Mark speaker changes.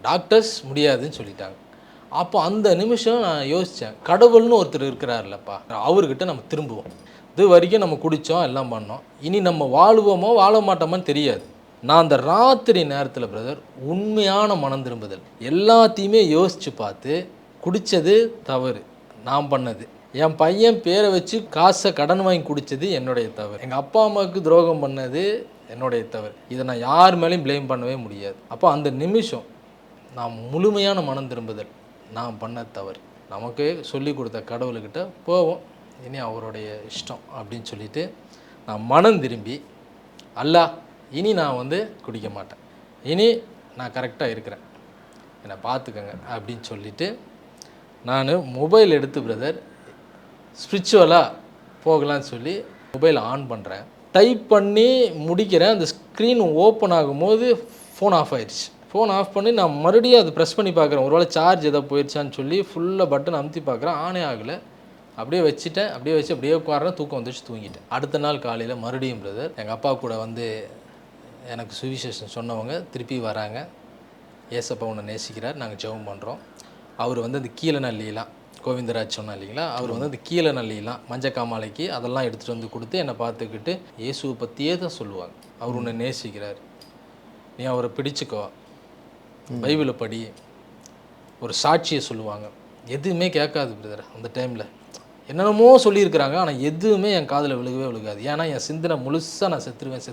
Speaker 1: Doctors முடியாதுன்னு சொல்லிட்டாங்க. அப்போ அந்த நிமிஷம் நான் யோசித்தேன், கடவுள்னு ஒருத்தர் இருக்கிறார்லப்பா, அவர்கிட்ட நம்ம திரும்புவோம். இது வரைக்கும் நம்ம குடித்தோம், எல்லாம் பண்ணோம். இனி நம்ம வாழுவோமோ வாழ மாட்டோமான்னு தெரியாது. நான் அந்த ராத்திரி நேரத்தில் பிரதர் உண்மையான மனம் திரும்புதல் எல்லாத்தையுமே யோசித்து பார்த்து, குடித்தது தவறு, நான் பண்ணது. என் பையன் பேரை வச்சு காசை கடன் வாங்கி குடித்தது என்னுடைய தவறு. எங்கள் அப்பா அம்மாவுக்கு துரோகம் பண்ணது என்னுடைய தவறு. இதை நான் யார் மேலேயும் ப்ளேம் பண்ணவே முடியாது. அப்போ அந்த நிமிஷம் நான் முழுமையான மனம் திரும்புதல், நான் பண்ண தவறு. நமக்கு சொல்லி கொடுத்த கடவுள்கிட்ட போவோம், இனி அவருடைய இஷ்டம் அப்படின்னு சொல்லிட்டு நான் மனம் திரும்பி, அல்லா இனி நான் குடிக்க மாட்டேன், இனி நான் கரெக்டாக இருக்கிறேன், என்னை பார்த்துக்கங்க அப்படின்னு சொல்லிவிட்டு நான் மொபைல் எடுத்து பிரதர் ஸ்பிரிச்சுவலாக போகலான்னு சொல்லி மொபைல் ஆன் பண்ணுறேன். டைப் பண்ணி முடிக்கிறேன். அந்த ஸ்க்ரீன் ஓப்பன் ஆகும்போது ஃபோன் ஆஃப் ஆயிடுச்சு. ஃபோன் ஆஃப் பண்ணி நான் மறுபடியும் அதை ப்ரெஸ் பண்ணி பார்க்குறேன், ஒருவேளை சார்ஜ் எதாவது போயிடுச்சான்னு சொல்லி ஃபுல்லாக பட்டன் அமுத்தி பார்க்குறேன், ஆனே ஆகலை. அப்படியே வச்சுட்டேன். அப்படியே உட்காரேன், தூக்கம் வந்துச்சு, தூங்கிட்டேன். அடுத்த நாள் காலையில் மறுபடியும் பிரதர் எங்கள் அப்பா கூட எனக்கு சுவிசேஷம் சொன்னவங்க திருப்பி வராங்க. ஏசப்பா உன்னை நேசிக்கிறார், நாங்கள் ஜெபம் பண்ணுறோம். அவர் அந்த கீழநல்லிலாம் கோவிந்தராஜ் சொன்னா இல்லைங்களா, அவர் அந்த கீழநல்லிலாம் மஞ்சக்காமாலைக்கு அதெல்லாம் எடுத்துகிட்டு கொடுத்து என்னை பார்த்துக்கிட்டு இயேசுவை பற்றியே தான் சொல்லுவாங்க. அவர் உன்னை நேசிக்கிறார், நீ அவரை பிடிச்சிக்கோ, பைபிளை படி, ஒரு சாட்சியை சொல்லுவாங்க. எதுவுமே கேட்காது பிரதர். அந்த டைமில் என்னென்னமோ சொல்லியிருக்கிறாங்க, ஆனால் எதுவுமே என் காதில் விழுகவே விழுகாது. ஏன்னா என் சிந்தனை முழுசாக நான் செத்துருவேன்.